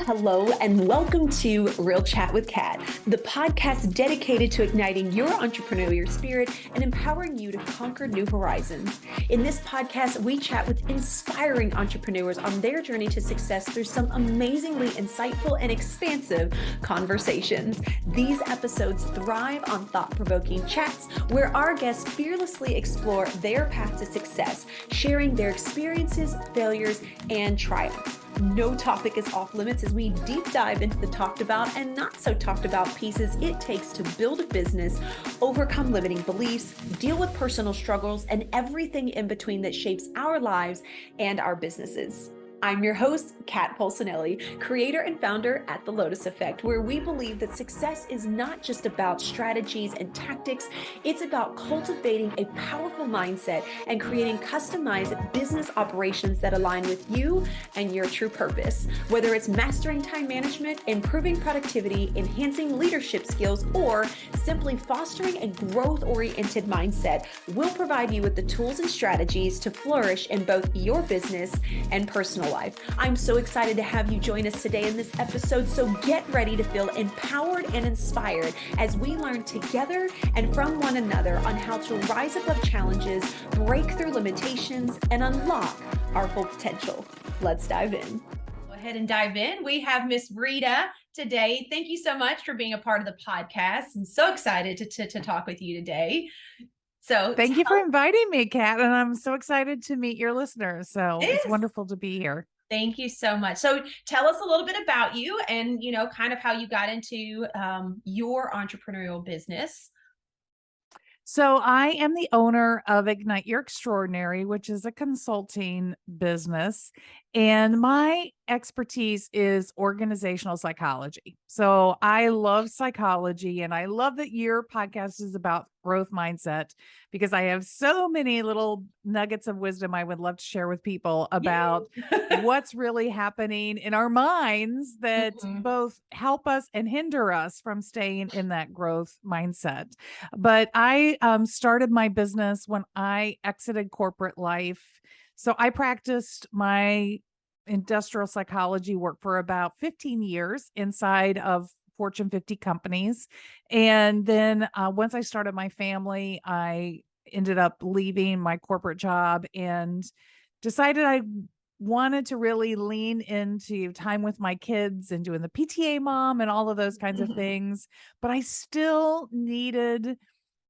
Hello, and welcome to Real Chat with Kat, the podcast dedicated to igniting your entrepreneurial spirit and empowering you to conquer new horizons. In this podcast, we chat with inspiring entrepreneurs on their journey to success through some amazingly insightful and expansive conversations. These episodes thrive on thought-provoking chats where our guests fearlessly explore their path to success, sharing their experiences, failures, and triumphs. No topic is off limits as we deep dive into the talked about and not so talked about pieces it takes to build a business, overcome limiting beliefs, deal with personal struggles, and everything in between that shapes our lives and our businesses. I'm your host, Kat Polsinelli, creator and founder at The Lotus Effect, where we believe that success is not just about strategies and tactics, it's about cultivating a powerful mindset and creating customized business operations that align with you and your true purpose. Whether it's mastering time management, improving productivity, enhancing leadership skills, or simply fostering a growth-oriented mindset, we'll provide you with the tools and strategies to flourish in both your business and personal life. I'm so excited to have you join us today in this episode, so get ready to feel empowered and inspired as we learn together and from one another on how to rise above challenges, break through limitations, and unlock our full potential. Let's dive in. Go ahead and dive in. We have Miss Rita today. Thank you so much for being a part of the podcast. I'm so excited to talk with you today. So thank you for inviting me, Kat, and I'm so excited to meet your listeners. So it's wonderful to be here. Thank you so much. So tell us a little bit about you and, kind of how you got into your entrepreneurial business. So I am the owner of Ignite Your Extraordinary, which is a consulting business. And my expertise is organizational psychology. So I love psychology, and I love that your podcast is about growth mindset, because I have so many little nuggets of wisdom I would love to share with people about what's really happening in our minds that both help us and hinder us from staying in that growth mindset. But I started my business when I exited corporate life. So I practiced my industrial psychology work for about 15 years inside of Fortune 50 companies. And then once I started my family, I ended up leaving my corporate job and decided I wanted to really lean into time with my kids and doing the PTA mom and all of those kinds of things. But I still needed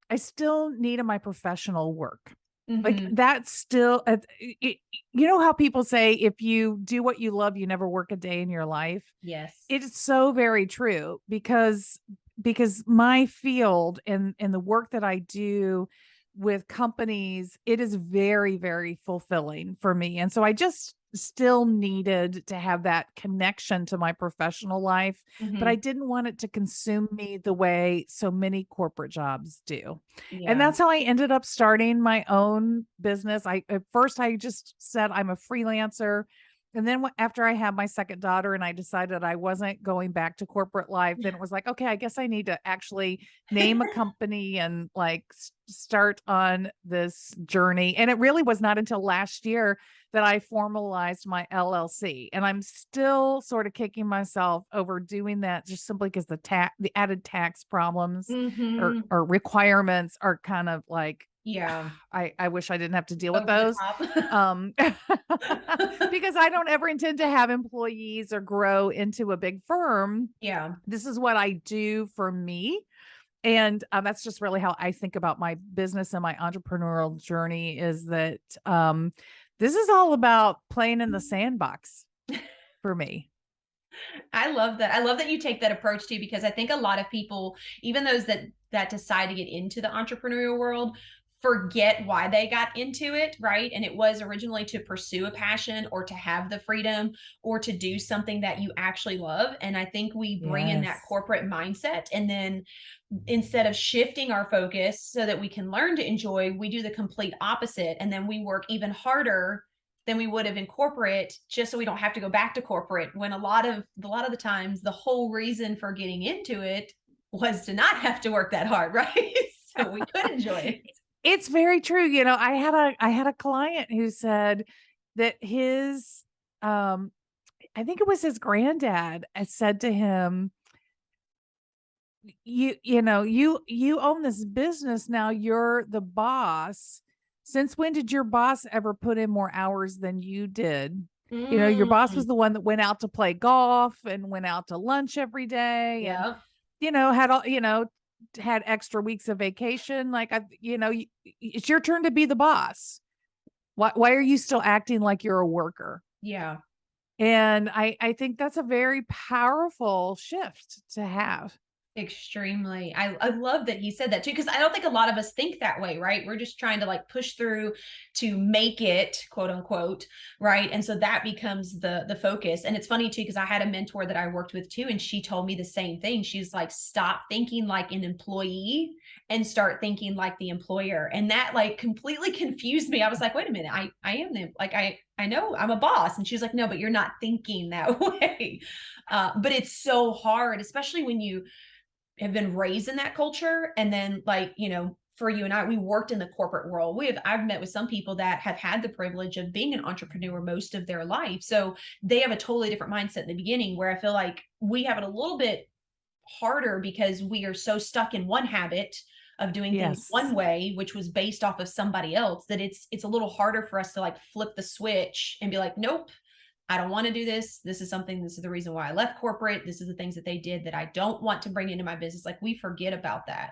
my professional work. Like that's still, you know how people say, if you do what you love, you never work a day in your life. Yes. It's so very true, because my field and the work that I do with companies, it is very, very fulfilling for me. And so I just still needed to have that connection to my professional life, but I didn't want it to consume me the way so many corporate jobs do. Yeah. And that's how I ended up starting my own business. At first I just said I'm a freelancer. And then after I had my second daughter and I decided I wasn't going back to corporate life, then it was like, okay, I guess I need to actually name a company and like start on this journey. And it really was not until last year that I formalized my LLC. And I'm still sort of kicking myself over doing that, just simply because the added tax problems or requirements are kind of like, I wish I didn't have to deal with those. Because I don't ever intend to have employees or grow into a big firm. Yeah. This is what I do for me. And that's just really how I think about my business and my entrepreneurial journey, is that this is all about playing in the sandbox for me. I love that. I love that you take that approach too, because I think a lot of people, even those that decide to get into the entrepreneurial world, forget why they got into it, right? And it was originally to pursue a passion or to have the freedom or to do something that you actually love. And I think we bring in that corporate mindset, and then instead of shifting our focus so that we can learn to enjoy, we do the complete opposite. And then we work even harder than we would have in corporate, just so we don't have to go back to corporate, when a lot of the times the whole reason for getting into it was to not have to work that hard, right? So we could enjoy it. It's very true. I had a client who said that his, um, I think it was his granddad said to him, you own this business now, you're the boss. Since when did your boss ever put in more hours than you did? Your boss Mm, was the one that went out to play golf and went out to lunch every day and, yeah. had all, had extra weeks of vacation. Like, it's your turn to be the boss. Why are you still acting like you're a worker? Yeah. And I think that's a very powerful shift to have. Extremely. I love that he said that too, because I don't think a lot of us think that way, right? We're just trying to like push through to make it, quote unquote, right? And so that becomes the focus. And it's funny too, because I had a mentor that I worked with too, and she told me the same thing. She's like, stop thinking like an employee and start thinking like the employer. And that like completely confused me. I was like, wait a minute, I am the like I know I'm a boss. And she's like, no, but you're not thinking that way. But it's so hard, especially when you have been raised in that culture. And then like, for you and I, we worked in the corporate world. I've met with some people that have had the privilege of being an entrepreneur most of their life. So they have a totally different mindset in the beginning, where I feel like we have it a little bit harder because we are so stuck in one habit of doing things Yes. one way, which was based off of somebody else, that it's a little harder for us to like flip the switch and be like, nope, I don't want to do this. This is the reason why I left corporate. This is the things that they did that I don't want to bring into my business. Like we forget about that.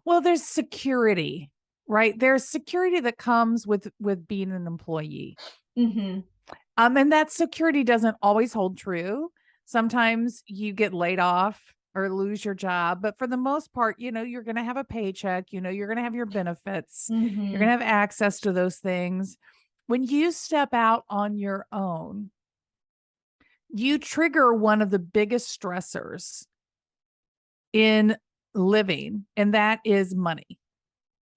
Well, there's security, right? There's security that comes with being an employee. Mm-hmm. And that security doesn't always hold true. Sometimes you get laid off or lose your job, but for the most part, you're going to have a paycheck, you're going to have your benefits, you're going Mm-hmm. to have access to those things. When you step out on your own, you trigger one of the biggest stressors in living, and that is money.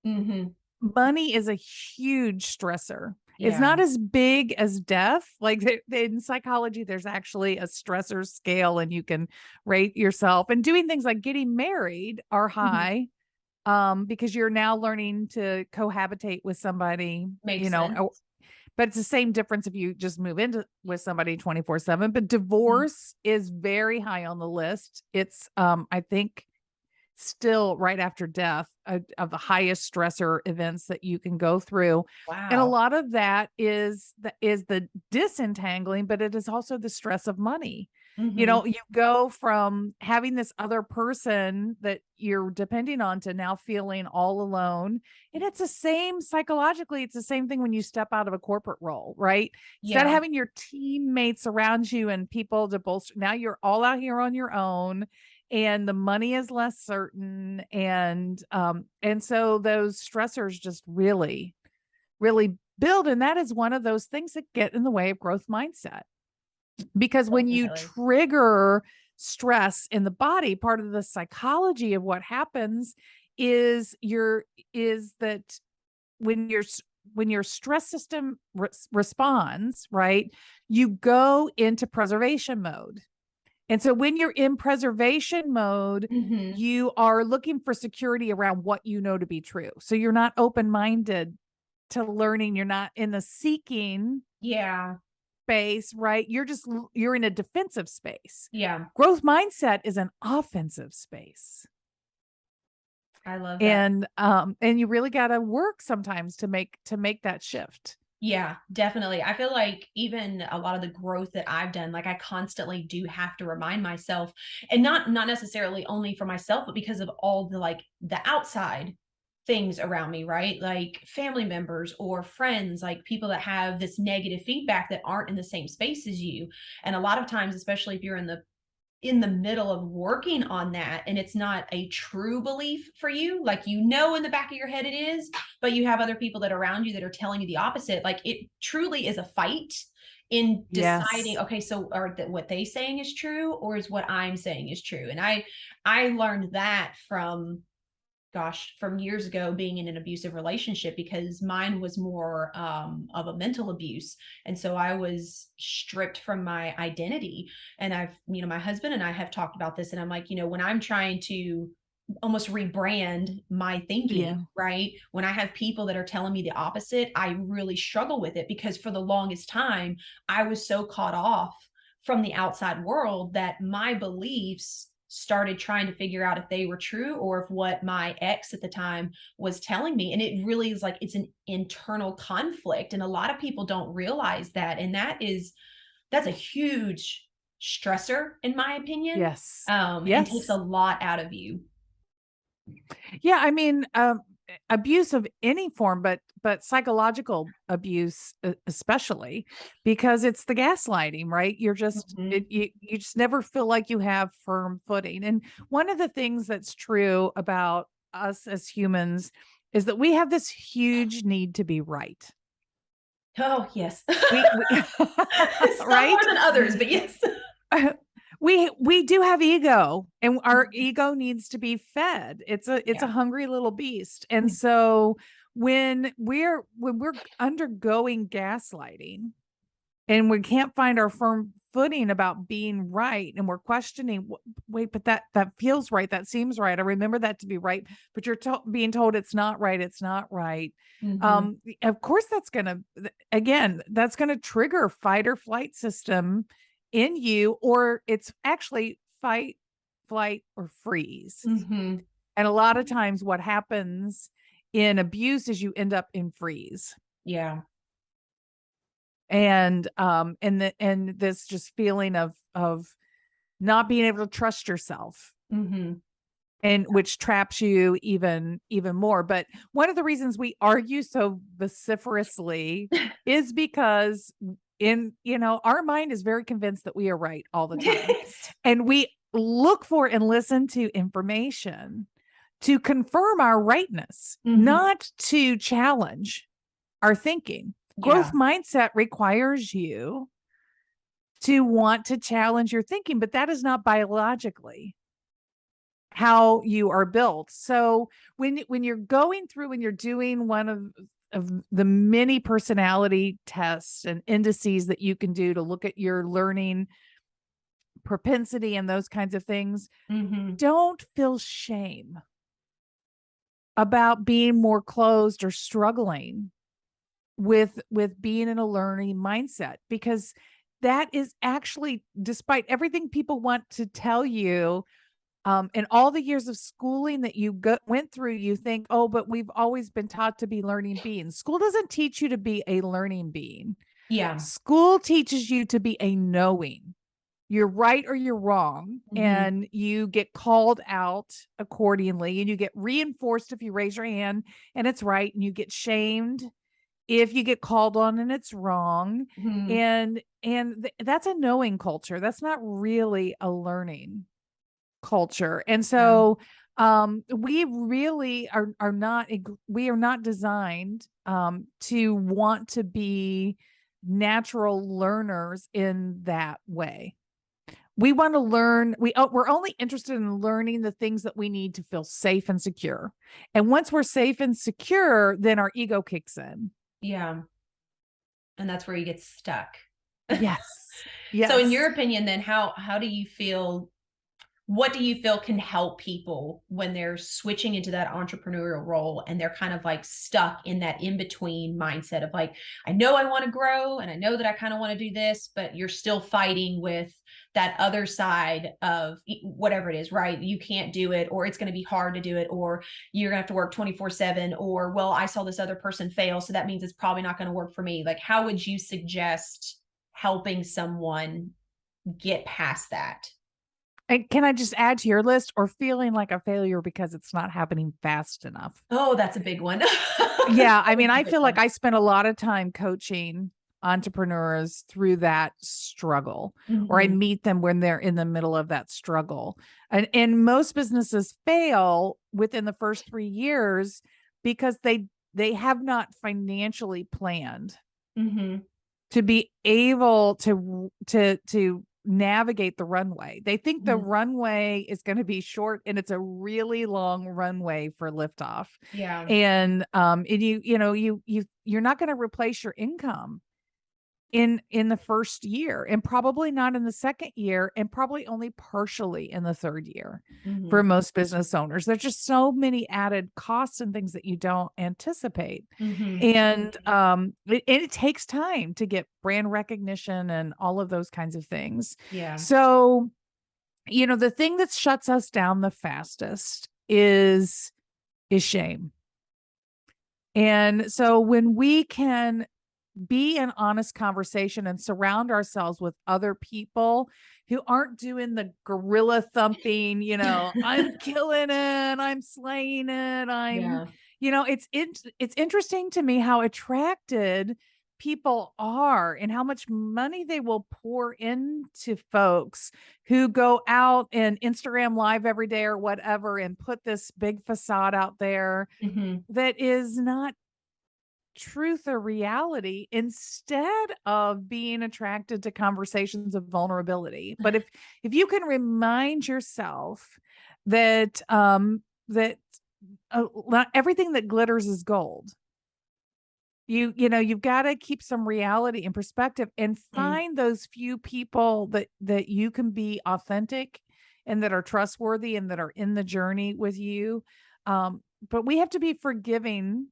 Mm-hmm. Money is a huge stressor. It's Yeah. not as big as death. Like in psychology, there's actually a stressor scale, and you can rate yourself. And doing things like getting married are Mm-hmm. high, because you're now learning to cohabitate with somebody, Makes sense. but it's the same difference if you just move into with somebody 24/7. But Mhm. divorce is very high on the list. It's, I think, still right after death of the highest stressor events that you can go through. And a Wow. lot of that is the disentangling, but it is also the stress of money. Mm-hmm. You go from having this other person that you're depending on to now feeling all alone. And it's the same psychologically, it's the same thing when you step out of a corporate role, right? Instead of Yeah. having your teammates around you and people to bolster, now you're all out here on your own, and the money is less certain, and so those stressors just really build, and that is one of those things that get in the way of growth mindset, because when you Definitely. trigger stress in the body, part of the psychology of what happens is that when your stress system responds, right, you go into preservation mode. And so when you're in preservation mode, Mm-hmm. you are looking for security around what you know to be true. So you're not open-minded to learning. You're not in the seeking Yeah. space, right? You're in a defensive space. Yeah. Growth mindset is an offensive space. I love that. And you really got to work sometimes to make that shift. Yeah, definitely. I feel like even a lot of the growth that I've done, like I constantly do have to remind myself, and not necessarily only for myself, but because of all the like the outside things around me, right? Like family members or friends, like people that have this negative feedback that aren't in the same space as you. And a lot of times, especially if you're in the middle of working on that and it's not a true belief for you, like in the back of your head it is, but you have other people that are around you that are telling you the opposite, like it truly is a fight in deciding, Yes. okay, so are that what they saying is true or is what I'm saying is true. And I learned that from years ago being in an abusive relationship, because mine was more of a mental abuse. And so I was stripped from my identity. And my husband and I have talked about this. And I'm like, when I'm trying to almost rebrand my thinking, Yeah. right? When I have people that are telling me the opposite, I really struggle with it because for the longest time, I was so caught off from the outside world that my beliefs started trying to figure out if they were true or if what my ex at the time was telling me. And it really is like it's an internal conflict. And a lot of people don't realize that. And that's a huge stressor, in my opinion, Yes. and takes a Yes. lot out of you. Yeah, I mean, abuse of any form, but psychological abuse, especially because it's the gaslighting, right? Mhm. You just never feel like you have firm footing. And one of the things that's true about us as humans is that we have this huge need to be right. Oh, yes. We Some more right? than others, but yes. We do have ego, and our Mhm. ego needs to be fed. It's a Yeah. hungry little beast. And so when we're undergoing gaslighting and we can't find our firm footing about being right, and we're questioning, wait, but that feels right, that seems right, I remember that to be right, but you're being told it's not right, it's not right. Mhm. Of course that's gonna, again, that's gonna trigger fight or flight system in you, or it's actually fight, flight, or freeze. Mhm. And a lot of times what happens in abuse is you end up in freeze. Yeah. And this just feeling of not being able to trust yourself, Mhm. and which traps you even more. But one of the reasons we argue so vociferously is because our mind is very convinced that we are right all the time, Yes. and we look for and listen to information to confirm our rightness, Mhm. not to challenge our thinking. Growth Yeah. mindset requires you to want to challenge your thinking, but that is not biologically how you are built. So when you're going through and you're doing one of the many personality tests and indices that you can do to look at your learning propensity and those kinds of things, Mhm. don't feel shame about being more closed or struggling with being in a learning mindset, because that is actually, despite everything people want to tell you, and all the years of schooling that you went through, you think, oh, but we've always been taught to be learning beings. School doesn't teach you to be a learning being. Yeah. School teaches you to be a knowing. You're right or you're wrong, Mhm. and you get called out accordingly, and you get reinforced if you raise your hand and it's right, and you get shamed if you get called on and it's wrong. Mhm. And that's a knowing culture. That's not really a learning culture. And Yeah. so we really we are not designed to want to be natural learners in that way. We want to learn, we're only interested in learning the things that we need to feel safe and secure. And once we're safe and secure, then our ego kicks in. Yeah. And that's where you get stuck. Yes. So in your Yes. opinion, then how do you feel, what do you feel can help people when they're switching into that entrepreneurial role and they're kind of like stuck in that in between mindset of like, I know I want to grow and I know that I kind of want to do this, but you're still fighting with that other side of whatever it is, right? You can't do it, or it's going to be hard to do it, or you're going to have to work 24/7, or, well, I saw this other person fail, so that means it's probably not going to work for me. Like, how would you suggest helping someone get past that? And can I just add to your list, or feeling like a failure because it's not happening fast enough? Oh, that's a big one. Yeah, That I is mean, a I big feel like one. I spent a lot of time coaching entrepreneurs through that struggle, or I Mhm. meet them when they're in the middle of that struggle. And most businesses fail within the first 3 years because they have not financially planned Mhm. to be able to navigate the runway. They think the Mhm. runway is going to be short, and it's a really long runway for liftoff. Yeah. And you know, you're not going to replace your income in the first year, and probably not in the second year, and probably only partially in the third year for Mhm. most business owners. There's just so many added costs and things that you don't anticipate. Mhm. And it takes time to get brand recognition and all of those kinds of things. Yeah. So, the thing that shuts us down the fastest is shame. And so when we can be an honest conversation and surround ourselves with other people who aren't doing the gorilla thumping, I'm killing it, I'm slaying it, Yeah. it's interesting to me how attracted people are and how much money they will pour into folks who go out and Instagram live every day or whatever and put this big facade out there Mhm. that is not truth or reality, instead of being attracted to conversations of vulnerability. But if you can remind yourself that not everything that glitters is gold. You've got to keep some reality in perspective and Mm. find those few people that you can be authentic and that are trustworthy and that are in the journey with you. But we have to be forgiving,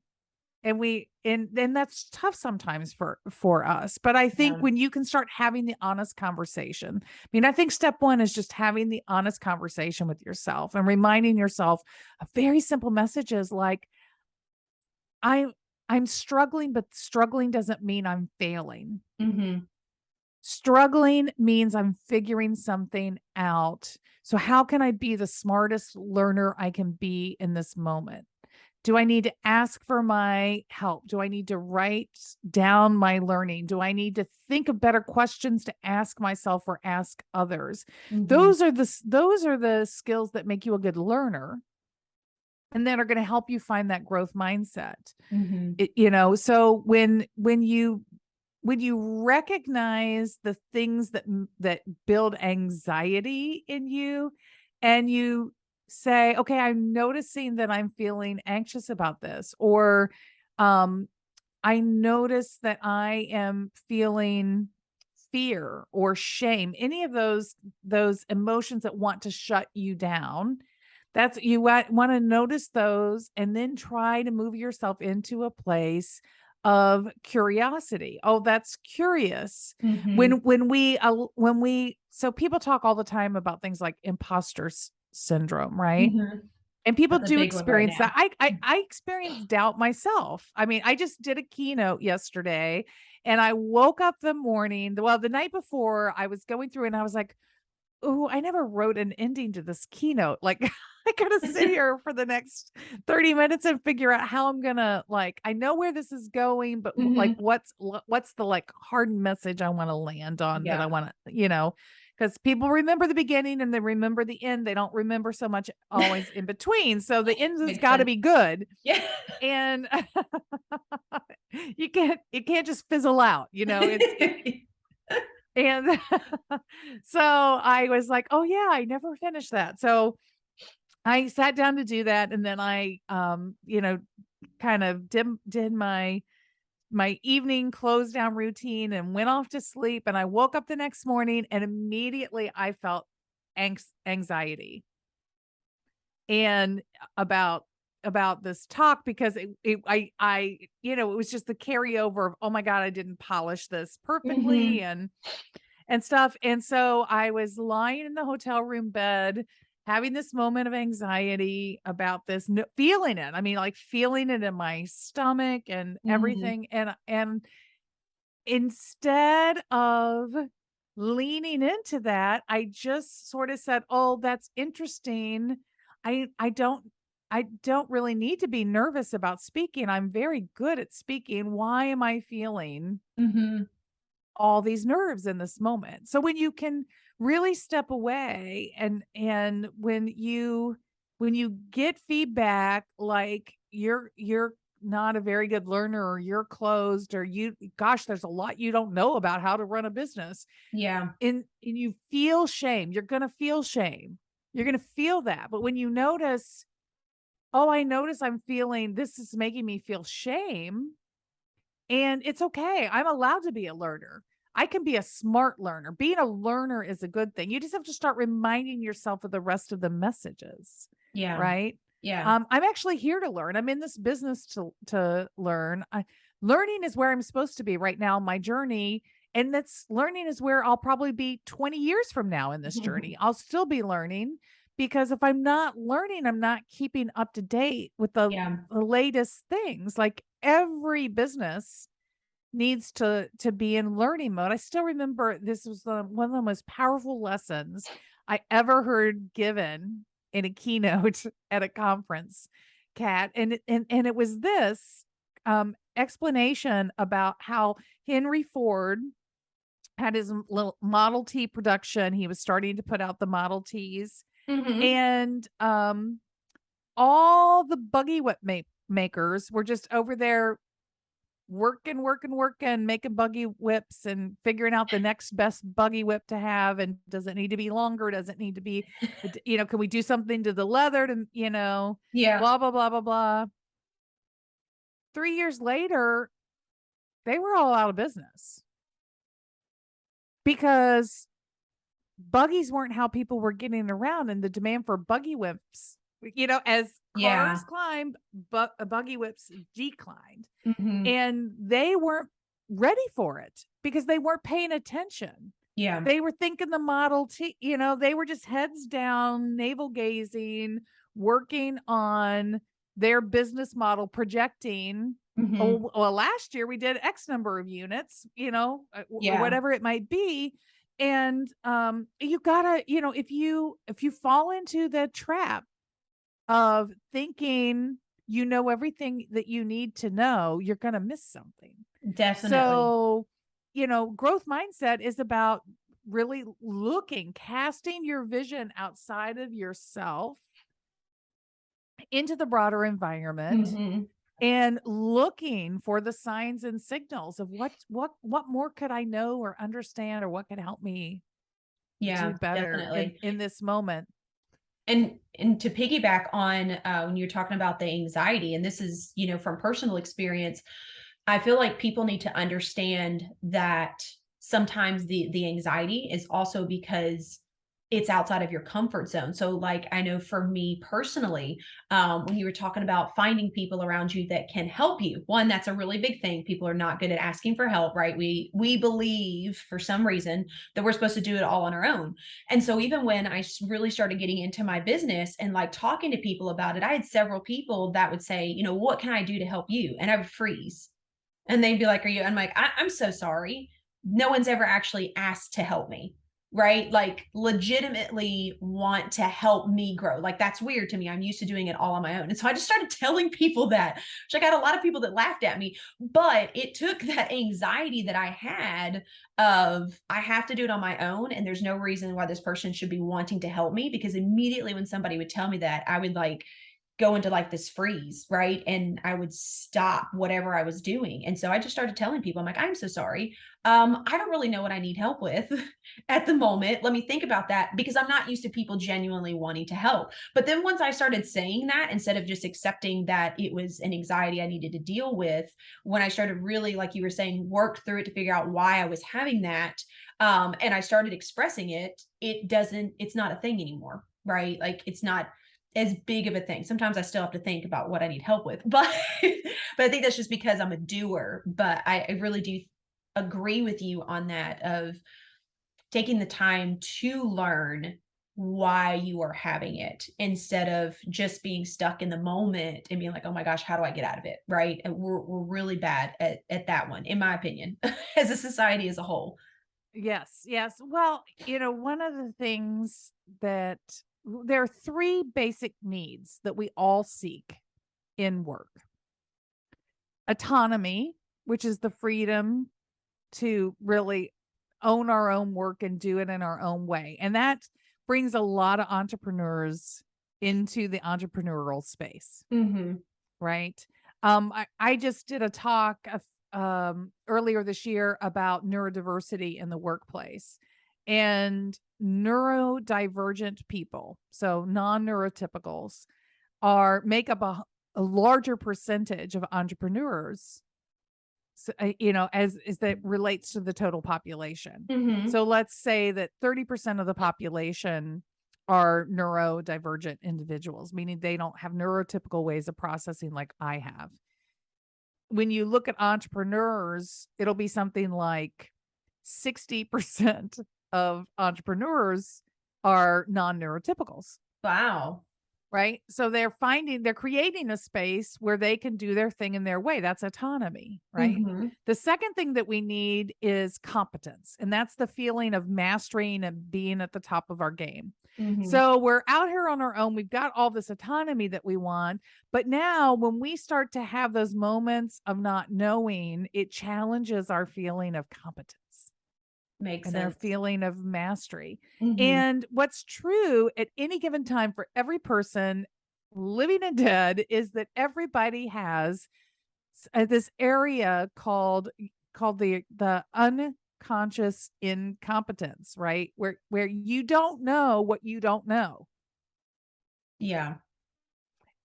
and that's tough sometimes for us. But I think Yeah. when you can start having the honest conversation, I mean, I think step one is just having the honest conversation with yourself and reminding yourself of very simple messages like, I I'm struggling, but struggling doesn't mean I'm failing. Mhm. Struggling means I'm figuring something out. So how can I be the smartest learner I can be in this moment? Do I need to ask for my help? Do I need to write down my learning? Do I need to think of better questions to ask myself or ask others? Mhm. Those are the skills that make you a good learner and that are going to help you find that growth mindset. Mhm. So when you recognize the things that build anxiety in you, and you say, okay, I'm noticing that I'm feeling anxious about this, or um I notice that I am feeling fear or shame, any of those emotions that want to shut you down. That's you want to notice those and then try to move yourself into a place of curiosity. Oh, that's curious. Mhm. When we so people talk all the time about things like imposter syndrome, right? Mhm. And people That's a do big one right experience that. now. I experience doubt myself. I mean, I just did a keynote yesterday and I woke up the night before, I was going through and I was like, "Oh, I never wrote an ending to this keynote." Like I gotta sit here for the next 30 minutes and figure out how I'm gonna, like, I know where this is going, but like Mhm. what's the like hard message I want to land on that I Yeah. want to, because people remember the beginning and they remember the end. They don't remember so much always in between. So the end has Makes got to sense. be good. Yeah. And it can't just fizzle out, it's and so I was like, "Oh yeah, I never finished that." So I sat down to do that, and then I, kind of did my evening close down routine and went off to sleep. And I woke up the next morning, and immediately I felt anxiety and about this talk, because it was just the carryover of, oh my God, I didn't polish this perfectly Mhm. and stuff. And so I was lying in the hotel room bed, having this moment of anxiety about this, feeling it. I mean, like feeling it in my stomach and Mhm. everything. And instead of leaning into that, I just sort of said, "Oh, that's interesting. I don't really need to be nervous about speaking. I'm very good at speaking. Why am I feeling Mhm. all these nerves in this moment?" So when you can really step away, and when you get feedback like you're not a very good learner, or you're closed, or gosh, there's a lot you don't know about how to run a business, Yeah. and you feel shame, you're going to feel shame. You're going to feel that. But when you notice, oh, I notice I'm feeling this is making me feel shame, and it's okay. I'm allowed to be a learner. I can be a smart learner. Being a learner is a good thing. You just have to start reminding yourself of the rest of the messages, Yeah. right? Yeah. I'm actually here to learn. I'm in this business to learn. Learning is where I'm supposed to be right now in my journey, and that's learning is where I'll probably be 20 years from now in this journey. I'll still be learning because if I'm not learning, I'm not keeping up to date with Yeah. the latest things. Like every business needs to be in learning mode. I still remember this was one of the most powerful lessons I ever heard given in a keynote at a conference, Kat, and it was this explanation about how Henry Ford had his little Model T production. He was starting to put out the Model Ts, Hmm. and all the buggy whip makers were just over there working, making buggy whips and figuring out the next best buggy whip to have. And does it need to be longer? Does it need to be, can we do something to the leather to, Yeah. blah, blah, blah, blah, blah. 3 years later, they were all out of business because buggies weren't how people were getting around, and the demand for buggy whips, as Yeah. cars climbed, buggy whips declined. Hmm. And they weren't ready for it because they weren't paying attention. Yeah. They were thinking the Model T, they were just heads down, navel gazing, working on their business model, projecting. Hmm. Oh, well, last year we did X number of units, or Yeah. whatever it might be. And you gotta, if you fall into the trap of thinking you know everything that you need to know, you're going to miss something. Definitely. So, growth mindset is about really casting your vision outside of yourself into the broader environment Hmm. and looking for the signs and signals of what more could I know or understand, or what could help me do Yeah, better in definitely. this moment. And to piggyback on when you're talking about the anxiety, and this is, from personal experience, I feel like people need to understand that sometimes the anxiety is also because it's outside of your comfort zone. So, like, I know for me personally, when you were talking about finding people around you that can help you, one, that's a really big thing. People are not good at asking for help, right? We believe for some reason that we're supposed to do it all on our own. And so, even when I really started getting into my business and like talking to people about it, I had several people that would say, what can I do to help you? And I would freeze, and they'd be like, "Are you?" I'm like, I'm so sorry. No one's ever actually asked to help me, right? Like, legitimately want to help me grow. Like, that's weird to me. I'm used to doing it all on my own. And so I just started telling people that, which I got a lot of people that laughed at me. But it took that anxiety that I had of, I have to do it on my own. And there's no reason why this person should be wanting to help me. Because immediately when somebody would tell me that, I would like go into like this freeze, right? And I would stop whatever I was doing. And so I just started telling people, I'm like, I'm so sorry. I don't really know what I need help with at the moment. Let me think about that, because I'm not used to people genuinely wanting to help. But then once I started saying that, instead of just accepting that it was an anxiety I needed to deal with, when I started really, like you were saying, work through it to figure out why I was having that, and I started expressing it, it's not a thing anymore, right? Like, it's not as big of a thing. Sometimes I still have to think about what I need help with, but but I think that's just because I'm a doer. But I really do agree with you on that, of taking the time to learn why you are having it, instead of just being stuck in the moment and being like, oh my gosh, how do I get out of it? Right. And we're really bad at that one, in my opinion, as a society as a whole. Yes, yes. Well, one of the things that there are three basic needs that we all seek in work: autonomy, which is the freedom to really own our own work and do it in our own way. And that brings a lot of entrepreneurs into the entrepreneurial space, Hmm. right? I just did a talk earlier this year about neurodiversity in the workplace, and neurodivergent people, so non-neurotypicals, make up a larger percentage of entrepreneurs So, as that relates to the total population. Mm-hmm. So let's say that 30% of the population are neurodivergent individuals, meaning they don't have neurotypical ways of processing like I have. When you look at entrepreneurs, it'll be something like 60% of entrepreneurs are non-neurotypicals. Wow. Right. So they're creating a space where they can do their thing in their way. That's autonomy. Right. Mm-hmm. The second thing that we need is competence. And that's the feeling of mastering and being at the top of our game. Mm-hmm. So we're out here on our own. We've got all this autonomy that we want. But now when we start to have those moments of not knowing, it challenges our feeling of competence Makes and their sense. feeling of mastery. Mm-hmm. And what's true at any given time for every person, living and dead, is that everybody has this area called the unconscious incompetence, right? Where you don't know what you don't know. Yeah.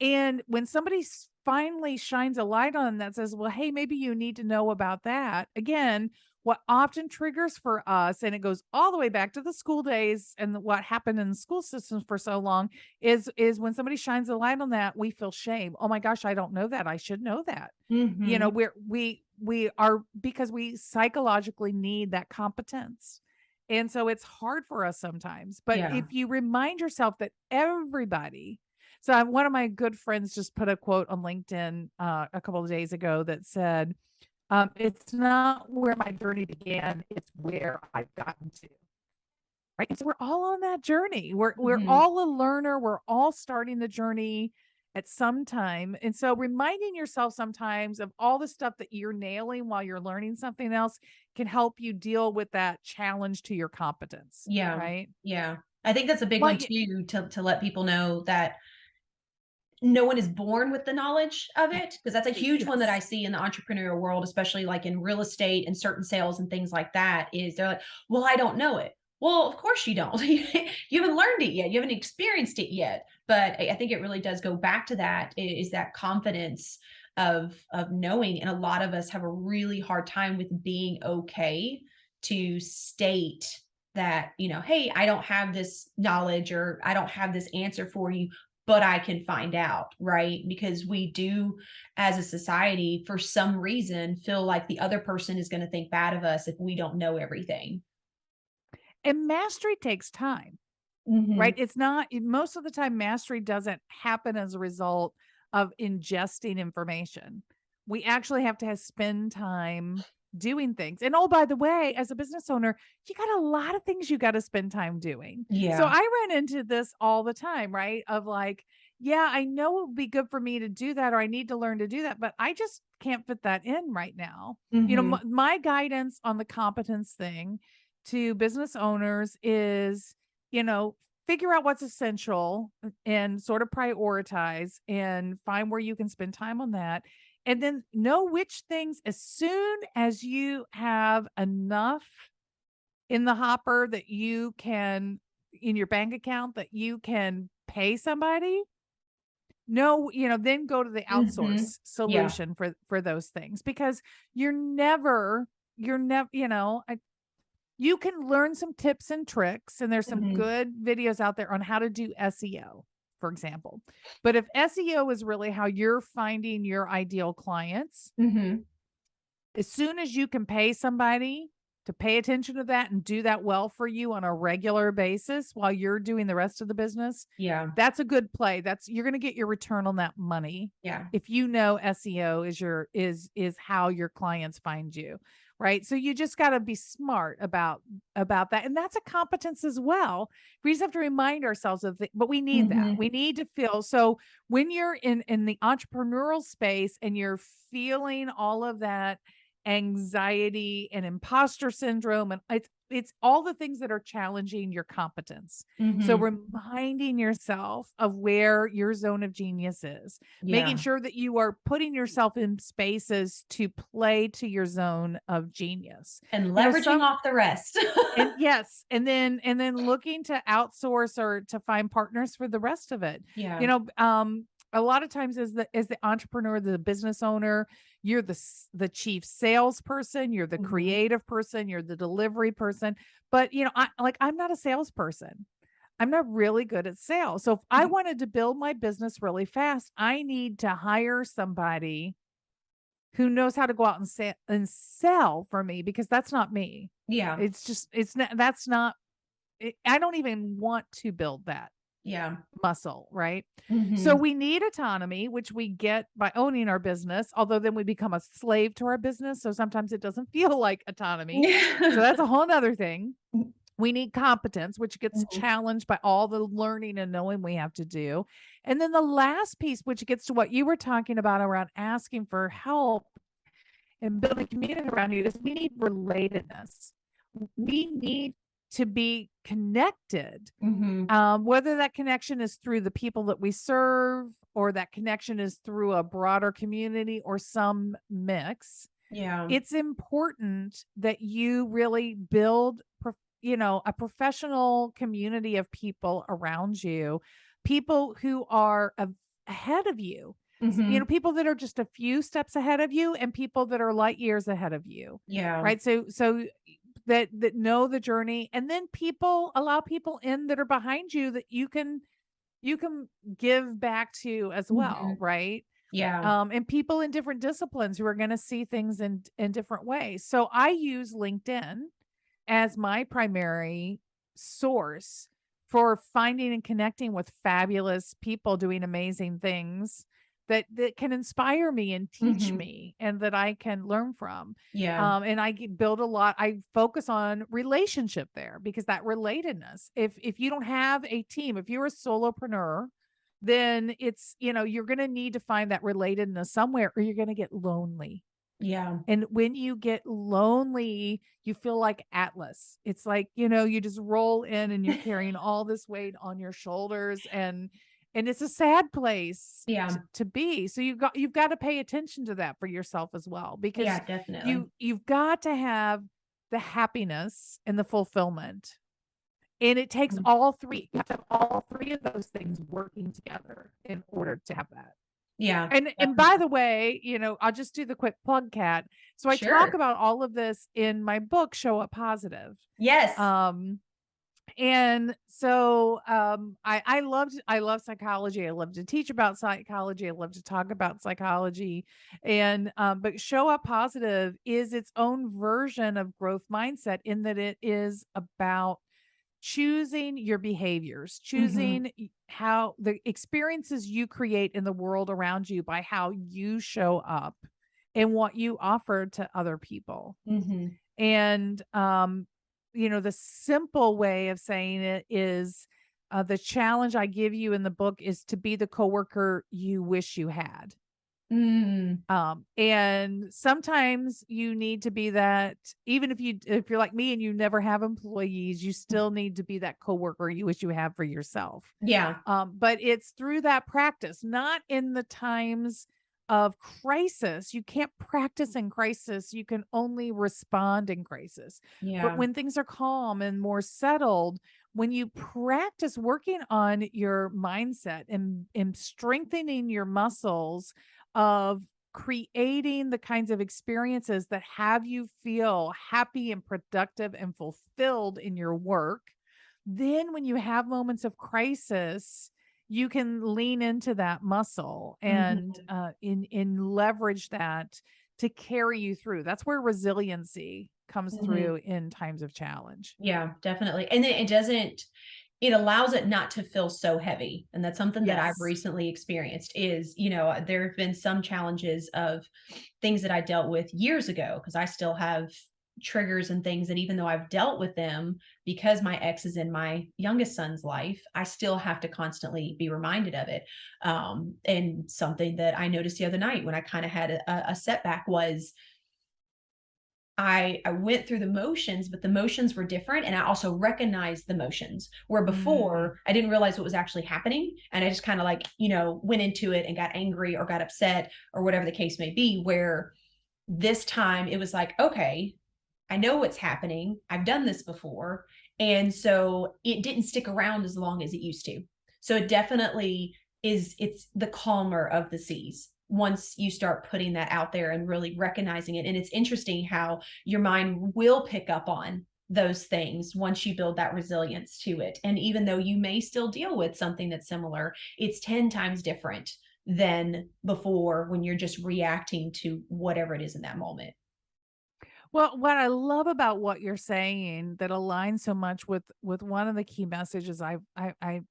And when somebody finally shines a light on that, says, well, hey, maybe you need to know about that. Again, what often triggers for us, and it goes all the way back to the school days and what happened in the school systems for so long, is when somebody shines a light on that, we feel shame. Oh my gosh, I don't know that. I should know that. Mm-hmm. We are, because we psychologically need that competence. And so it's hard for us sometimes. But Yeah. if you remind yourself that everybody, one of my good friends just put a quote on LinkedIn a couple of days ago that said, it's not where my journey began, it's where I've gotten to. Right. And so we're all on that journey. We're Mm-hmm. all a learner. We're all starting the journey at some time. And so reminding yourself sometimes of all the stuff that you're nailing while you're learning something else can help you deal with that challenge to your competence. Yeah. Right. Yeah. I think that's a big one But too, to let people know that no one is born with the knowledge of it, because that's a huge one that I yes. see in the entrepreneurial world, especially like in real estate and certain sales and things like that, is they're like, well, I don't know it. Well, of course you don't. You haven't learned it yet. You haven't experienced it yet. But I think it really does go back to that, is that confidence of knowing. And a lot of us have a really hard time with being okay to state that, hey, I don't have this knowledge, or I don't have this answer for you, but I can find out, right? Because we do, as a society, for some reason, feel like the other person is going to think bad of us if we don't know everything. And mastery takes time. Hmm. Right? It's not most of the time, mastery doesn't happen as a result of ingesting information. We actually have to spend time doing things. And oh, by the way, as a business owner, you got a lot of things you got to spend time doing. So Yeah. I run into this all the time, right? Of like, yeah, I know it would be good for me to do that, or I need to learn to do that, but I just can't fit that in right now. Hmm. My guidance on the competence thing to business owners is, you know, figure out what's essential and sort of prioritize and find where you can spend time on that. And then know which things, as soon as you have enough in the hopper that you can, in your bank account, that you can pay somebody, then go to the Hmm. outsource Yeah. solution for those things, because you're never, you can learn some tips and tricks, and there's some Hmm. good videos out there on how to do SEO, for example. But if SEO is really how you're finding your ideal clients, Hmm. as soon as you can pay somebody to pay attention to that and do that well for you on a regular basis while you're doing the rest of the business, Yeah. that's a good play. You're going to get your return on that money Yeah. if you know SEO is how your clients find you. Right. So you just got to be smart about that. And that's a competence as well. We just have to remind ourselves of it, but we need that. Hmm. We need to feel, so when you're in the entrepreneurial space and you're feeling all of that anxiety and imposter syndrome, and it's all the things that are challenging your competence. So Hmm. reminding yourself of where your zone of genius is, making Yeah. sure that you are putting yourself in spaces to play to your zone of genius. And You know, leveraging some off the rest. and yes, and then looking to outsource or to find partners for the rest of it. You Yeah. know, a lot of times as the entrepreneur, the business owner, you're the chief salesperson, you're the creative person, you're the delivery person. But I'm not a salesperson. I'm not really good at sales. So if I wanted to build my business really fast, I need to hire somebody who knows how to go out and sell for me, because that's not me. Yeah. It's just, it's not, that's not, I don't even want to build that Yeah. muscle, right? So Mm-hmm. we need autonomy, which we get by owning our business, although then we become a slave to our business. So sometimes it doesn't feel like autonomy. So that's a whole nother thing. We need competence, which gets challenged by all the learning and knowing we have to do. And then the last piece, which gets to what you were talking about around asking for help and building community around you, is we need relatedness. We need to be connected. Whether that connection is through the people that we serve, or that connection is through a broader community, or some mix. Yeah. It's important that you really build a professional community of people around you, people who are ahead of you, people that are just a few steps ahead of you, and people that are light years ahead of you. Yeah. Right. So that know the journey, and then allow people in that are behind you that you can give back to as well. Right. Yeah. And people in different disciplines who are going to see things in different ways. So I use LinkedIn as my primary source for finding and connecting with fabulous people doing amazing things that can inspire me and teach me, and that I can learn from. Yeah. And build a lot. I focus on relationship there, because that relatedness, if you don't have a team, if you're a solopreneur, then it's, you're going to need to find that relatedness somewhere, or you're going to get lonely. Yeah. And when you get lonely, you feel like Atlas. It's like, you just roll in and you're carrying all this weight on your shoulders, and it's a sad place Yeah. to be. So you've got to pay attention to that for yourself as well, because Yeah, definitely. you've got to have the happiness and the fulfillment. And it takes all three. You have to have all three of those things working together in order to have that. Yeah. And by the way, I'll just do the quick plug, Kat. So I talk about all of this in my book, Show Up Positive. Yes. And so I love psychology. I love to teach about psychology. I love to talk about psychology. And but Show Up Positive is its own version of growth mindset, in that it is about choosing your behaviors, choosing how the experiences you create in the world around you by how you show up and what you offer to other people. And, the simple way of saying it is, the challenge I give you in the book is to be the coworker you wish you had. And sometimes you need to be that, even if you're like me and you never have employees, you still need to be that coworker you wish you have for yourself. Yeah. But it's through that practice, not in the times of crisis. You can't practice in crisis. You can only respond in crisis. Yeah. But when things are calm and more settled, when you practice working on your mindset and strengthening your muscles of creating the kinds of experiences that have you feel happy and productive and fulfilled in your work, then when you have moments of crisis, you can lean into that muscle and in leverage that to carry you through. That's where resiliency comes through in times of challenge. Yeah, definitely. And then it allows it not to feel so heavy. And that's something that I've recently experienced is, there have been some challenges of things that I dealt with years ago, because I still have triggers and things that, even though I've dealt with them, because my ex is in my youngest son's life, I still have to constantly be reminded of it. And something that I noticed the other night when I kind of had a setback was, I went through the motions, but the motions were different. And I also recognized the motions, where before I didn't realize what was actually happening. And I just kind of went into it and got angry or got upset or whatever the case may be, where this time it was like, okay, I know what's happening. I've done this before. And so it didn't stick around as long as it used to. So it definitely it's the calmer of the seas once you start putting that out there and really recognizing it. And it's interesting how your mind will pick up on those things once you build that resilience to it. And even though you may still deal with something that's similar, it's 10 times different than before when you're just reacting to whatever it is in that moment. Well, what I love about what you're saying that aligns so much with one of the key messages I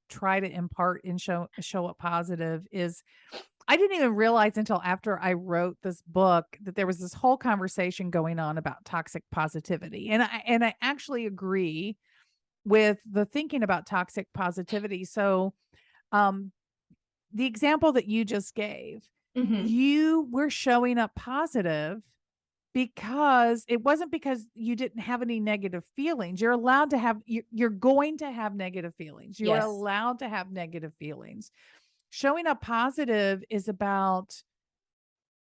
try to impart and show up positive is I didn't even realize until after I wrote this book that there was this whole conversation going on about toxic positivity. And I actually agree with the thinking about toxic positivity. So, um the example that you just gave, Mm-hmm. you were showing up positive because it wasn't because you didn't have any negative feelings. You're allowed to have you're going to have negative feelings. You are Yes. allowed to have negative feelings. Showing up positive is about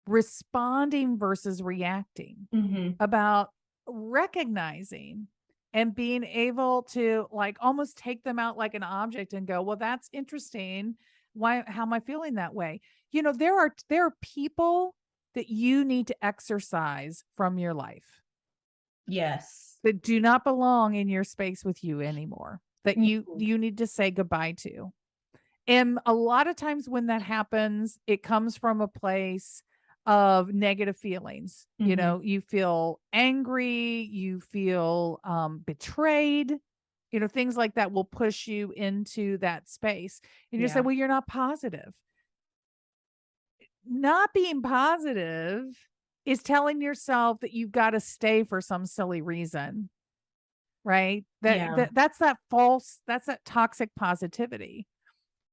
responding versus reacting, Mm-hmm. about recognizing and being able to like almost take them out like an object and go, well, that's interesting. Why, how am I feeling that way? You know, there are people that you need to exercise from your life Yes. that do not belong in your space with you anymore, that you Mm-hmm. you need to say goodbye to. And a lot of times when that happens, it comes from a place of negative feelings. You Mm-hmm. know, you feel angry, you feel betrayed, you know, things like that will push you into that space. And you say, Yeah. well, you're not positive. Not being positive is telling yourself that you've got to stay for some silly reason, right? Yeah. That's that toxic positivity.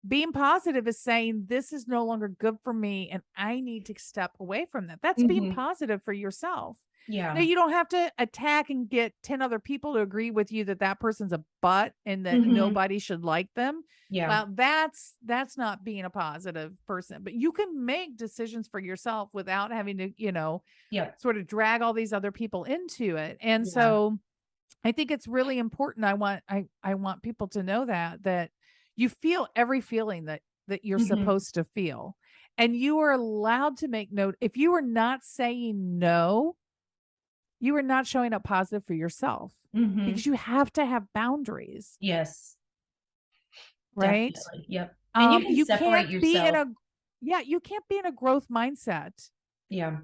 Being positive is saying this is no longer good for me and I need to step away from that. That's being Mm-hmm. positive for yourself. Now, Yeah. you don't have to attack and get 10 other people to agree with you that that person's a butt and that Mm-hmm. nobody should like them. Yeah. Well, that's not being a positive person, but you can make decisions for yourself without having to, you know, Yep. sort of drag all these other people into it. And Yeah. so I think it's really important. I want people to know that you feel every feeling that you're Mm-hmm. supposed to feel. And you are allowed to make note. If you are not saying no, you are not showing up positive for yourself Mm-hmm. because you have to have boundaries, Yes. right? Definitely. Yep. And you can You separate can't be in yourself. a yeah, you can't be in a growth mindset Yeah.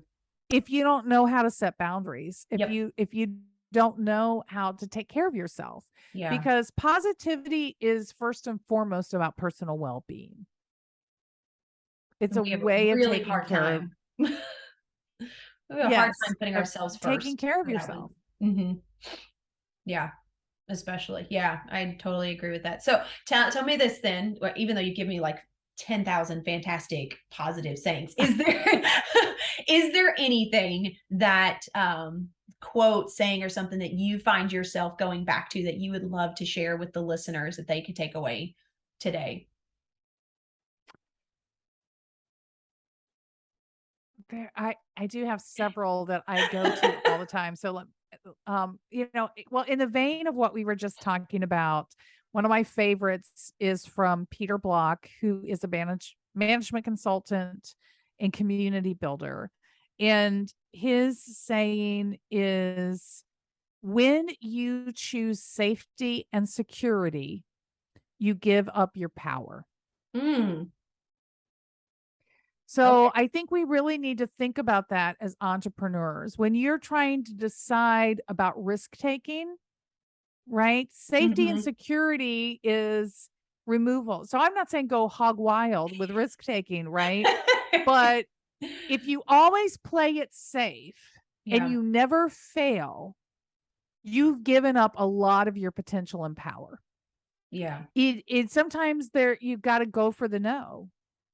if you don't know how to set boundaries, Yep. if you don't know how to take care of yourself, Yeah. because positivity is first and foremost about personal well-being. It's And a we have a way of really taking hard care of time. We have a hard yes, time putting of ourselves taking first care of for that one. yourself. Mm-hmm. Yeah. Especially. Yeah. I totally agree with that. So tell me this then, even though you give me like 10,000 fantastic positive sayings, is there, is there anything that, quote saying or something that you find yourself going back to that you would love to share with the listeners that they could take away today? I do have several that I go to all the time. So you know, well, in the vein of what we were just talking about, one of my favorites is from Peter Block, who is a management consultant and community builder. And his saying is when you choose safety and security, you give up your power. Mm, okay. So I think we really need to think about that as entrepreneurs. When you're trying to decide about risk taking, right? Safety and Mm-hmm. security is removal. So I'm not saying go hog wild with risk taking, right? But if you always play it safe and Yeah. you never fail, you've given up a lot of your potential and power. Yeah. It sometimes there you've got to go for the no,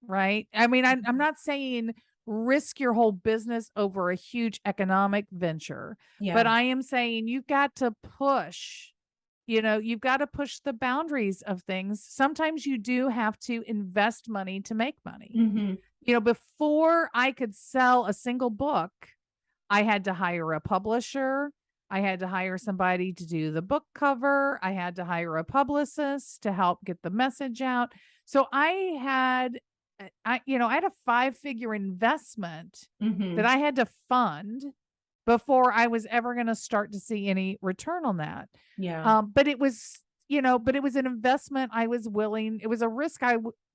right? I mean, I'm Mhm. not saying risk your whole business over a huge economic venture, but Yeah. I am saying you've got to push, you know, you've got to push the boundaries of things. Sometimes you do have to invest money to make money. Mhm. You know, before I could sell a single book, I had to hire a publisher. I had to hire somebody to do the book cover. I had to hire a publicist to help get the message out. So I had a 5-figure investment that Mm-hmm. I had to fund before I was ever going to start to see any return on that. Yeah. But it was, but it was an investment it was a risk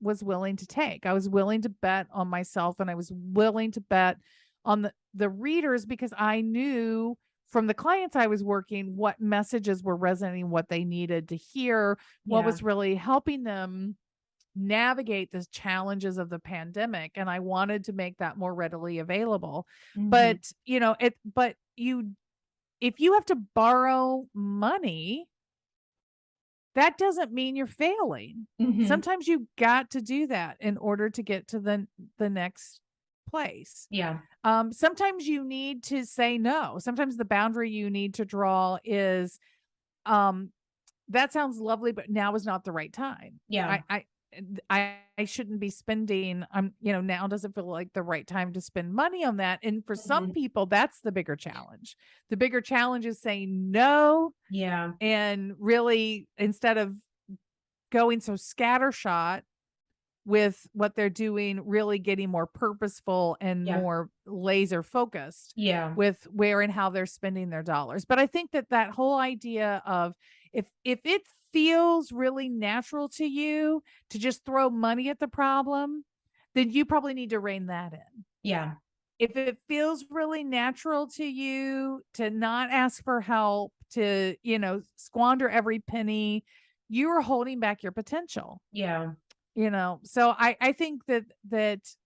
was willing to take. I was willing to bet on myself, and I was willing to bet on the readers, because I knew from the clients I was working what messages were resonating, what they needed to hear, what Yeah. was really helping them navigate the challenges of the pandemic, and I wanted to make that more readily available. Mm-hmm. But, if you have to borrow money, that doesn't mean you're failing. Mm-hmm. Sometimes you got to do that in order to get to the next place. Yeah. Sometimes you need to say no. Sometimes the boundary you need to draw is, that sounds lovely, but now is not the right time. Yeah. I shouldn't be spending, now doesn't feel like the right time to spend money on that. And for some Mm-hmm. people, that's the bigger challenge. The bigger challenge is saying no, Yeah. and really, instead of going so scattershot with what they're doing, really getting more purposeful and Yeah. more laser focused Yeah. with where and how they're spending their dollars. But I think that whole idea of, if it feels really natural to you to just throw money at the problem, then you probably need to rein that in. Yeah. If it feels really natural to you to not ask for help, to, squander every penny, you are holding back your potential. Yeah. So I think that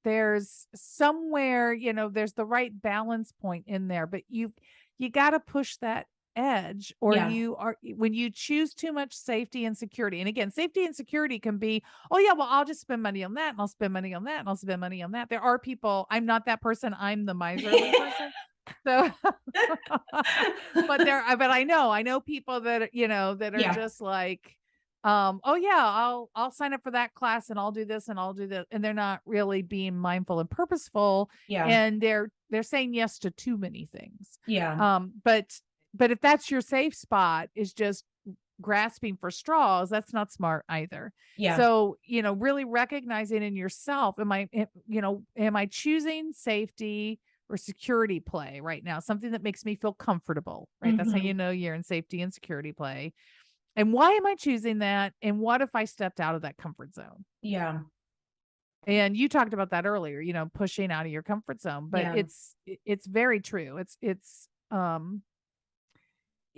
there's somewhere, there's the right balance point in there, but you got to push that edge, or Yeah. when you choose too much safety and security. And again, safety and security can be, oh yeah, well, I'll just spend money on that, and I'll spend money on that, and I'll spend money on that. There are people, I'm not that person. I'm the miserly person. So, but I know people that, that are Yeah. just like, oh yeah, I'll sign up for that class, and I'll do this, and I'll do that. And they're not really being mindful and purposeful. Yeah. And they're saying yes to too many things. Yeah. But if that's your safe spot, is just grasping for straws, that's not smart either. Yeah. So, really recognizing in yourself, am I choosing safety or security play right now? Something that makes me feel comfortable, right? That's how Mm-hmm. you know you're in safety and security play. And why am I choosing that? And what if I stepped out of that comfort zone? Yeah. And you talked about that earlier, pushing out of your comfort zone, but Yeah. it's very true. It's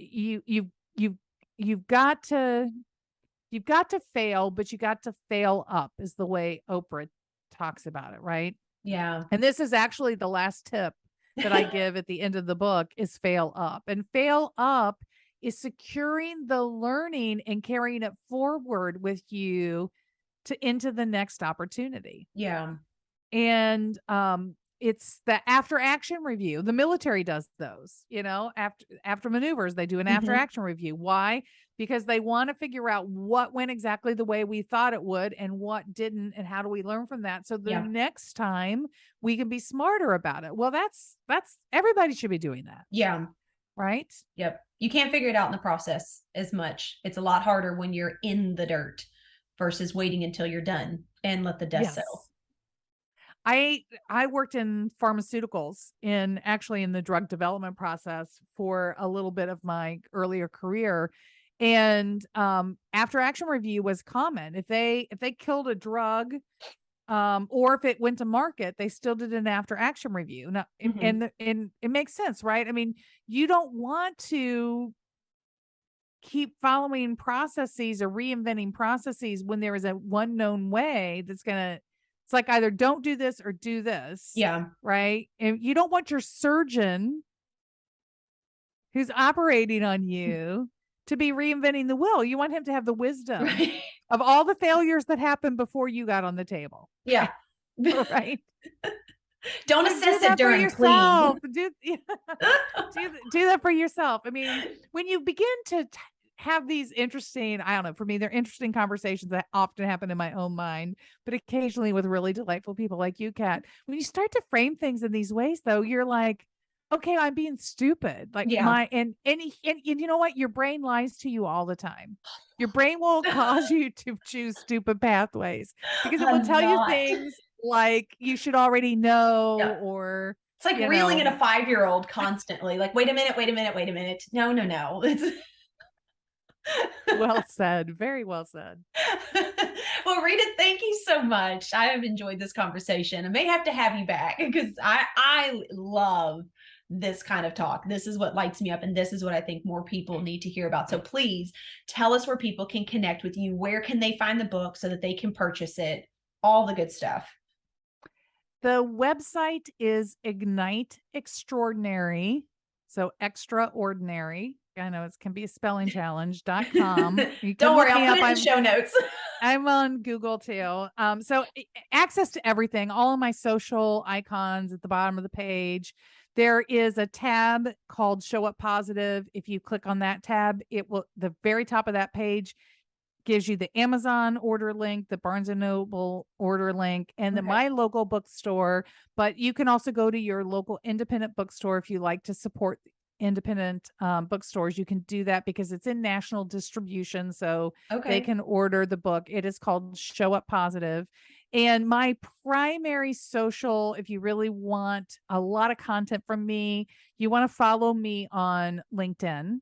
you you've got to fail, but you got to fail up, is the way Oprah talks about it, right? Yeah. And this is actually the last tip that I give at the end of the book, is fail up. And fail up is securing the learning and carrying it forward with you into the next opportunity. Yeah. And it's the after action review. The military does those, after maneuvers, they do an after Mm-hmm. action review. Why? Because they want to figure out what went exactly the way we thought it would, and what didn't, and how do we learn from that, so the Yeah. next time we can be smarter about it. Well, that's everybody should be doing that, Yeah. right? Yep. You can't figure it out in the process as much. It's a lot harder when you're in the dirt versus waiting until you're done and let the dust settle. I worked in pharmaceuticals, actually in the drug development process, for a little bit of my earlier career. And after action review was common. If they killed a drug, or if it went to market, they still did an after action review. Now, Mm-hmm. and it makes sense, right? I mean, you don't want to keep following processes or reinventing processes when there is a one known way that's gonna. It's like, either don't do this or do this. Yeah. Right. And you don't want your surgeon who's operating on you to be reinventing the wheel. You want him to have the wisdom Right. of all the failures that happened before you got on the table. Yeah. Right. Don't So assess do that it during for yourself. clean. Do that for yourself. I mean, when you begin to have these interesting, I don't know, for me, they're interesting conversations that often happen in my own mind, but occasionally with really delightful people like you, Kat. When you start to frame things in these ways, though, you're like, okay, I'm being stupid. Like Yeah. and you know what? Your brain lies to you all the time. Your brain will cause you to choose stupid pathways because it will I'm tell you not. things like you should already know, Yeah. or, It's like you reeling in know, a 5-year-old constantly. Like, wait a minute, wait a minute, wait a minute. No, no, no. It's well said. Very well said. well, Rita, thank you so much. I have enjoyed this conversation. I may have to have you back because I love this kind of talk. This is what lights me up, and this is what I think more people need to hear about. So please tell us where people can connect with you. Where can they find the book so that they can purchase it? All the good stuff. The website is Ignite Extraordinary. So extraordinary. I know it can be a spelling challenge.com. You can Don't look worry, me I'll up. put it in the show notes. I'm on Google too. So access to everything, all of my social icons at the bottom of the page. There is a tab called Show Up Positive. If you click on that tab, it will, the very top of that page gives you the Amazon order link, the Barnes and Noble order link, and the my local bookstore. But you can also go to your local independent bookstore if you like to support independent bookstores. You can do that because it's in national distribution, so they can order the book. It is called Show Up Positive. And my primary social, if you really want a lot of content from me, you want to follow me on LinkedIn,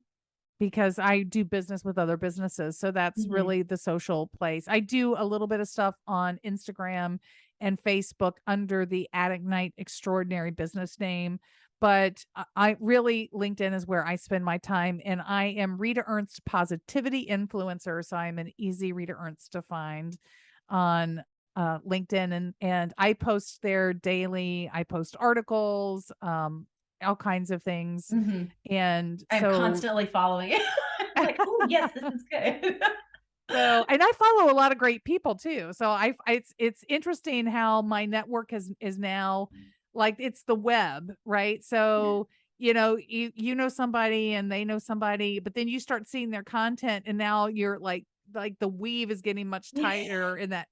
because I do business with other businesses. So that's really the social place. I do a little bit of stuff on Instagram and Facebook under the @Ignite Extraordinary business name. But I really, LinkedIn is where I spend my time. And I am Rita Ernest Positivity Influencer. So I'm an easy Rita Ernest to find on LinkedIn. And I post there daily. I post articles, all kinds of things. And I'm so constantly following it. Like, oh yes, this is good. So, and I follow a lot of great people too. So it's interesting how my network is now like, it's the web, right? So, you know somebody and they know somebody, but then you start seeing their content and now you're like the weave is getting much tighter in that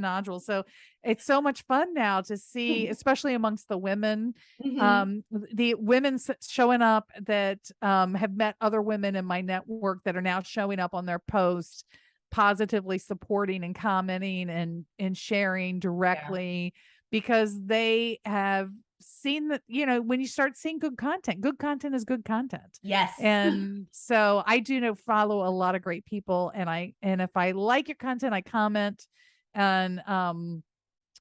nodule. So it's so much fun now to see, especially amongst the women, the women showing up that have met other women in my network that are now showing up on their posts, positively supporting and commenting and sharing directly, because they have seen that, when you start seeing good content is good content. Yes. And so I do follow a lot of great people, and if I like your content, I comment. And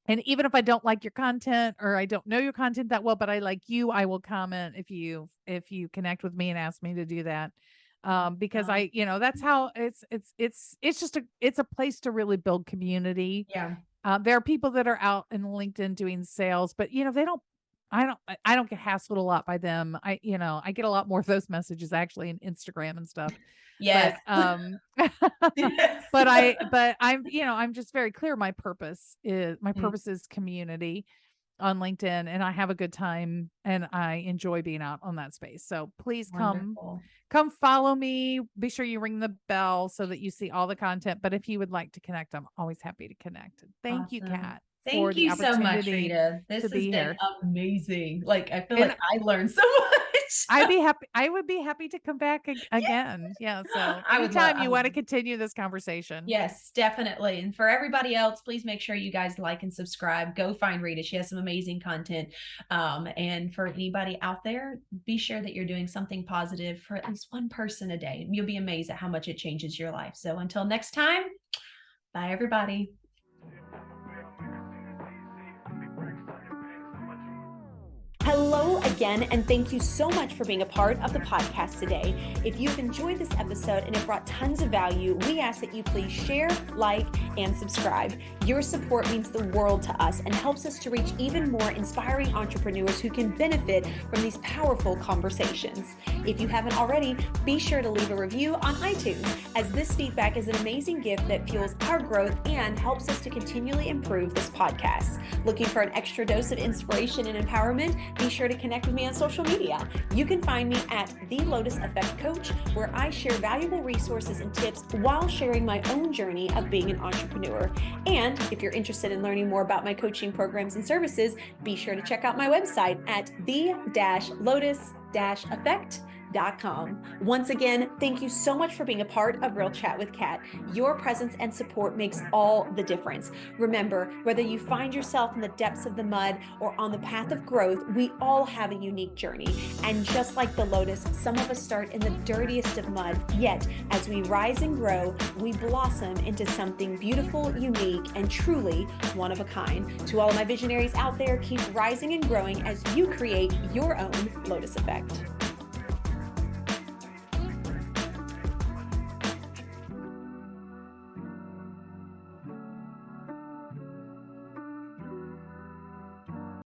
even if I don't like your content or I don't know your content that well, but I like you, I will comment if you connect with me and ask me to do that. Because that's how it's just a place to really build community. Yeah. There are people that are out in LinkedIn doing sales, but I don't get hassled a lot by them. I get a lot more of those messages actually in Instagram and stuff. Yes. But Yes. but I'm just very clear. My purpose is community on LinkedIn, and I have a good time and I enjoy being out on that space. So please come follow me. Be sure you ring the bell so that you see all the content. But if you would like to connect, I'm always happy to connect. Thank you, Kat. Thank you so much, Rita. This has been amazing. Like, I feel like I learned so much. I would be happy to come back again. Yeah. So anytime you want to continue this conversation. Yes, definitely. And for everybody else, please make sure you guys like and subscribe. Go find Rita. She has some amazing content. And for anybody out there, be sure that you're doing something positive for at least one person a day. You'll be amazed at how much it changes your life. So until next time, bye everybody. Hello again, and thank you so much for being a part of the podcast today. If you've enjoyed this episode and it brought tons of value, we ask that you please share, like, and subscribe. Your support means the world to us and helps us to reach even more inspiring entrepreneurs who can benefit from these powerful conversations. If you haven't already, be sure to leave a review on iTunes, as this feedback is an amazing gift that fuels our growth and helps us to continually improve this podcast. Looking for an extra dose of inspiration and empowerment? Be sure to connect connect with me on social media. You can find me at The Lotus Effect Coach, where I share valuable resources and tips while sharing my own journey of being an entrepreneur. And if you're interested in learning more about my coaching programs and services, be sure to check out my website at the-lotus-effect.com. Once again, thank you so much for being a part of Real Chat with Kat. Your presence and support makes all the difference. Remember, whether you find yourself in the depths of the mud or on the path of growth, we all have a unique journey. And just like the lotus, some of us start in the dirtiest of mud, yet as we rise and grow, we blossom into something beautiful, unique, and truly one of a kind. To all of my visionaries out there, keep rising and growing as you create your own Lotus Effect.